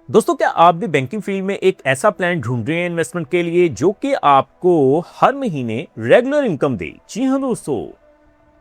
दोस्तों, क्या आप भी बैंकिंग फील्ड में एक ऐसा प्लान ढूंढ रहे हैं इन्वेस्टमेंट के लिए जो कि आपको हर महीने रेगुलर इनकम दे? जी हाँ दोस्तों,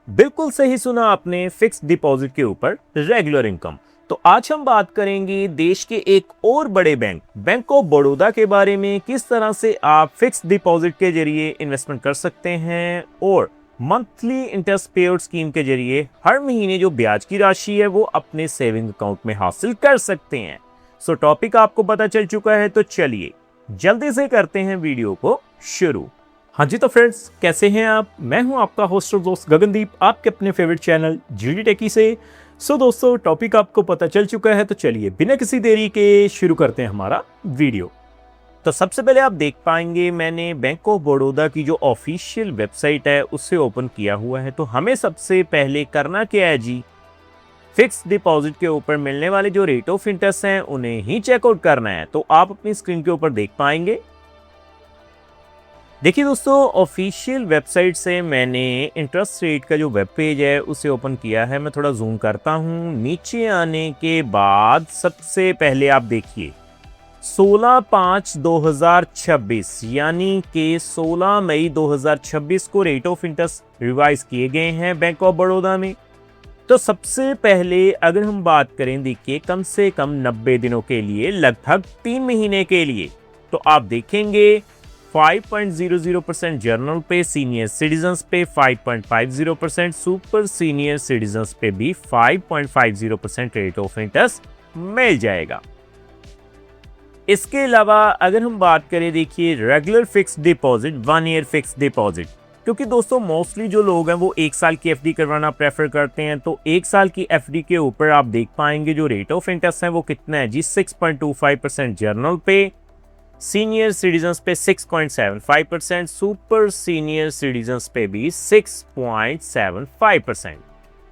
बिल्कुल सही सुना आपने, फिक्स डिपॉजिट के ऊपर रेगुलर इनकम। तो आज हम बात करेंगे देश के एक और बड़े बैंक ऑफ बड़ौदा के बारे में। किस तरह से आप फिक्स डिपॉजिट के जरिए इन्वेस्टमेंट कर सकते हैं और मंथली इंटरेस्ट पेड स्कीम के जरिए हर महीने जो ब्याज की राशि है वो अपने सेविंग अकाउंट में हासिल कर सकते हैं। सो टॉपिक आपको पता चल चुका है, तो चलिए जल्दी से करते हैं वीडियो को शुरू। हाँ जी, तो फ्रेंड्स कैसे हैं आप? मैं हूं आपका होस्ट और दोस्त गगनदीप, आपके अपने फेवरेट चैनल जीडी टेकी से। सो दोस्तों, टॉपिक आपको पता चल चुका है, तो चलिए बिना किसी देरी के शुरू करते हैं हमारा वीडियो। तो सबसे पहले आप देख पाएंगे मैंने बैंक ऑफ बड़ौदा की जो ऑफिशियल वेबसाइट है उससे ओपन किया हुआ है। तो हमें सबसे पहले करना क्या है जी, फिक्स डिपॉजिट के ऊपर मिलने वाले जो रेट ऑफ इंटरेस्ट हैं उन्हें ही चेकआउट करना है। तो आप अपनी स्क्रीन के ऊपर देख पाएंगे। देखिए दोस्तों, ऑफिशियल वेबसाइट से मैंने इंटरेस्ट रेट का जो वेब पेज है उसे ओपन किया है। मैं थोड़ा जूम करता हूं। नीचे आने के बाद सबसे पहले आप देखिए 16/5/2026 यानी कि 16 मई 2026 को रेट ऑफ इंटरेस्ट रिवाइज किए गए हैं बैंक ऑफ बड़ौदा में। तो सबसे पहले अगर हम बात करें, देखिए कम से कम 90 दिनों के लिए, लगभग 3 महीने के लिए, तो आप देखेंगे 5.00% जनरल पे, सीनियर सिटीजन्स पे 5.50%, सुपर सीनियर सिटीजन्स पे भी 5.50% रेट ऑफ इंटरेस्ट मिल जाएगा। इसके अलावा अगर हम बात करें, देखिए regular fix deposit, 1 year fix deposit, क्योंकि दोस्तों मोस्टली जो लोग हैं वो 1 साल की एफडी करवाना प्रेफर करते हैं। तो 1 साल की एफडी के ऊपर आप देख पाएंगे जो रेट ऑफ इंटरेस्ट है वो कितना है जी, 6.25% जनरल पे, सीनियर सिटीजन्स पे 6.75%, सुपर सीनियर सिटीजन्स पे भी 6.75%।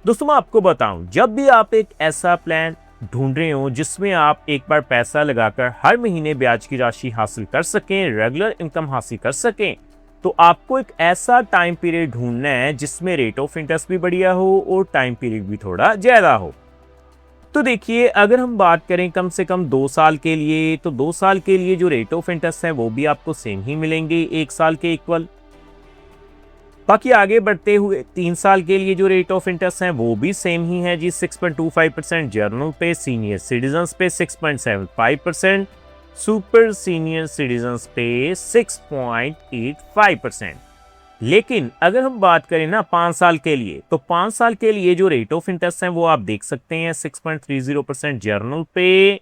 दोस्तों मैं आपको बताऊं, जब भी आप एक ऐसा प्लान ढूंढ रहे हो जिसमें आप एक बार पैसा लगाकर हर महीने ब्याज की राशि हासिल कर सकें, रेगुलर इनकम हासिल कर सकें, तो आपको एक ऐसा टाइम पीरियड ढूंढना है जिसमें रेट ऑफ इंटरेस्ट भी बढ़िया हो और टाइम पीरियड भी थोड़ा ज्यादा हो। तो देखिए अगर हम बात करें कम से कम 2 साल के लिए, तो 2 साल के लिए जो रेट ऑफ इंटरेस्ट है वो भी आपको सेम ही मिलेंगे, 1 साल के इक्वल। बाकी आगे बढ़ते हुए 3 साल के लिए जो रेट ऑफ इंटरेस्ट है वो भी सेम ही है जी, 6.25% जनरल पे, सीनियर सिटीजन्स पे 6.75%, सुपर सीनियर सिटीजन्स पे 6.85%। लेकिन अगर हम बात करें ना 5 साल के लिए, तो 5 साल के लिए जो रेट ऑफ इंटरेस्ट है वो आप देख सकते हैं 6.30% जनरल पे,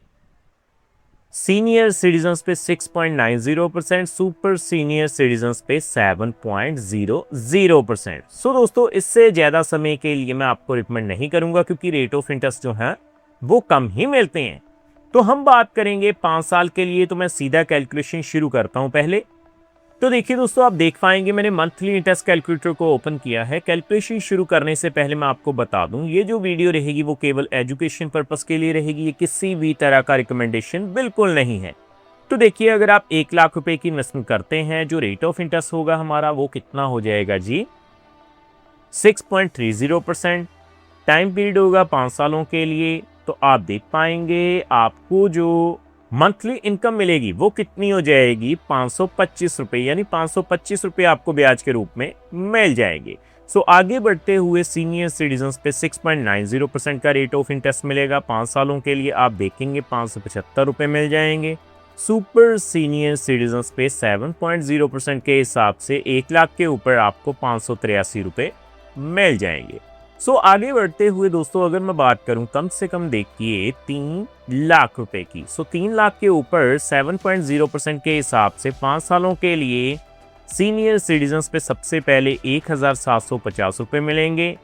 सीनियर सिटीजन्स पे 6.90%, सुपर सीनियर सिटीजन्स पे 7.00%। सो दोस्तों, इससे ज्यादा समय के लिए मैं आपको रिकमेंड नहीं करूंगा क्योंकि रेट ऑफ इंटरेस्ट जो है वो कम ही मिलते हैं। तो हम बात करेंगे 5 साल के लिए, तो मैं सीधा कैलकुलेशन शुरू करता हूं पहले। तो देखिए दोस्तों, आप देख पाएंगे मैंने मंथली इंटरेस्ट कैलकुलेटर को ओपन किया है। कैलकुलेशन शुरू करने से पहले मैं आपको बता दूं, ये जो वीडियो रहेगी वो केवल एजुकेशन पर्पस के लिए रहेगी, ये किसी भी तरह का रिकमेंडेशन बिल्कुल नहीं है। तो देखिए अगर आप 1 लाख रुपए की इन्वेस्टमेंट करते हैं, जो रेट ऑफ इंटरेस्ट होगा हमारा वो कितना हो जाएगा जी, 6.30%। टाइम पीरियड होगा 5 सालों के लिए। तो आप देख पाएंगे आपको जो मंथली इनकम मिलेगी वो कितनी हो जाएगी, 525 रुपए, यानी 525 रुपए आपको ब्याज के रूप में मिल जाएंगे। सो आगे बढ़ते हुए सीनियर सिटीजन्स पे 6.90% का रेट ऑफ इंटरेस्ट मिलेगा 5 सालों के लिए, आप देखेंगे 575 रुपए मिल जाएंगे। सुपर सीनियर सिटीजन्स पे 7.0% के हिसाब से 1 लाख के ऊपर आपको 583 रुपए मिल जाएंगे। सो आगे बढ़ते हुए दोस्तों, अगर मैं बात करूं कम से कम देखिए 3 लाख रुपए की, सो 3 लाख के ऊपर 7.0% के हिसाब से 5 सालों के लिए सीनियर सिटीजन्स पे सबसे पहले 1,750 रुपए मिलेंगे।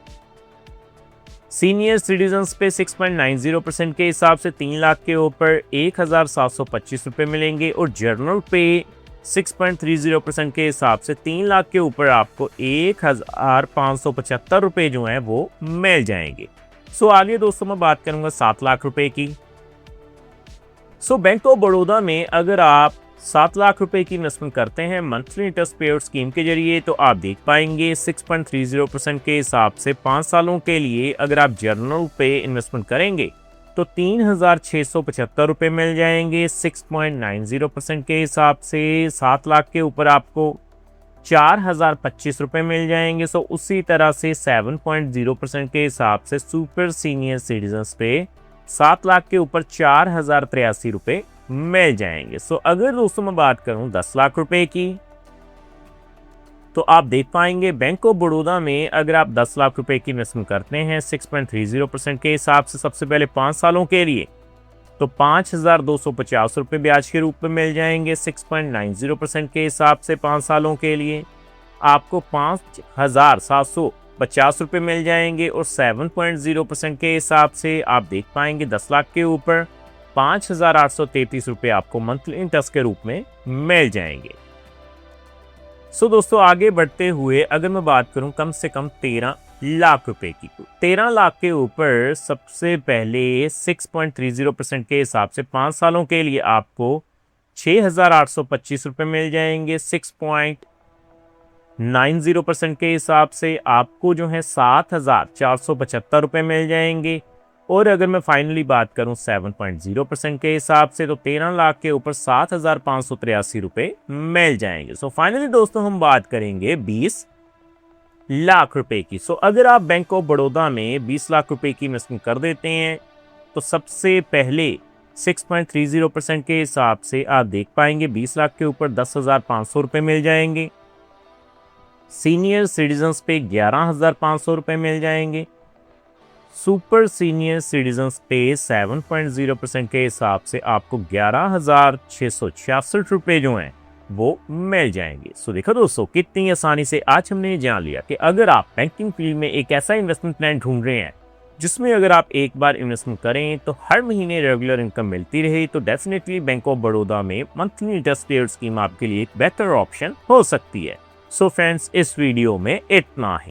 सीनियर सिटीजन्स पे 6.90% के हिसाब से 3 लाख के ऊपर 1,725 रुपए मिलेंगे और जनरल पे 6.30% के हिसाब से 3 लाख के ऊपर आपको 1,575 रुपए जो हैं वो मिल जाएंगे। सो आगे दोस्तों मैं बात करूंगा 7 लाख रुपए की। सो बैंक ऑफ बड़ौदा में अगर आप 7 लाख रुपए की इन्वेस्टमेंट करते हैं मंथली इंटरेस्ट पेड स्कीम के जरिए, तो आप देख पाएंगे 6.30% के हिसाब से 5 सालों के लिए अगर आप जनरल पे इन्वेस्टमेंट करेंगे तो 3,675 रुपये मिल जाएंगे 6.90% के हिसाब से। 7 लाख के ऊपर आपको 4,025 रुपये मिल जाएंगे। सो उसी तरह से 7.0% के हिसाब से सुपर सीनियर सिटीजन्स पे 7 लाख के ऊपर 4,083 रुपये मिल जाएंगे। सो अगर दोस्तों मैं बात करूं 10 लाख रुपए की, तो आप देख पाएंगे बैंक ऑफ बड़ौदा में अगर आप 10 लाख रुपए की इन्वेस्टमेंट करते हैं 6.30% के हिसाब से, सबसे पहले 5 सालों के लिए, तो 5,250 रुपये ब्याज के रूप में मिल जाएंगे 6.90% के हिसाब से। 5 सालों के लिए आपको 5,750 रुपये मिल जाएंगे और 7.0% के हिसाब से आप देख पाएंगे 10 लाख के ऊपर 5,833 रुपये आपको मंथली इंटरेस्ट के रूप में मिल जाएंगे। सो दोस्तों आगे बढ़ते हुए अगर मैं बात करूं कम से कम 13 लाख रुपए की, 13 लाख के ऊपर सबसे पहले 6.30% के हिसाब से 5 सालों के लिए आपको 6,825 रुपये मिल जाएंगे। 6.90% के हिसाब से आपको जो है 7,475 रुपये मिल जाएंगे। और अगर मैं फाइनली बात करूं 7.0% के हिसाब से, तो 13 लाख के ऊपर 7,583 रुपये मिल जाएंगे। सो फाइनली दोस्तों हम बात करेंगे 20 लाख रुपए की। सो अगर आप बैंक ऑफ बड़ौदा में 20 लाख रुपए की इन्वेस्टमेंट कर देते हैं तो सबसे पहले 6.30% के हिसाब से आप देख पाएंगे 20 लाख के ऊपर 10,500 रुपये मिल जाएंगे। सीनियर सिटीजन्स पे 11,500 रुपये मिल जाएंगे। सुपर सीनियर सिटीजन्स पे 7.0% के हिसाब से आपको 11,666 रुपये जो हैं वो मिल जाएंगे। सो देखो दोस्तों कितनी आसानी से आज हमने जान लिया कि अगर आप बैंकिंग फील्ड में एक ऐसा इन्वेस्टमेंट प्लान ढूंढ रहे हैं जिसमें अगर आप एक बार इन्वेस्टमेंट करें तो हर महीने रेगुलर इनकम मिलती रहे, तो डेफिनेटली बैंक ऑफ बड़ौदा में मंथली इंटरेस्ट पेड स्कीम आपके लिए एक बेहतर ऑप्शन हो सकती है। सो फ्रेंड्स इस वीडियो में इतना ही।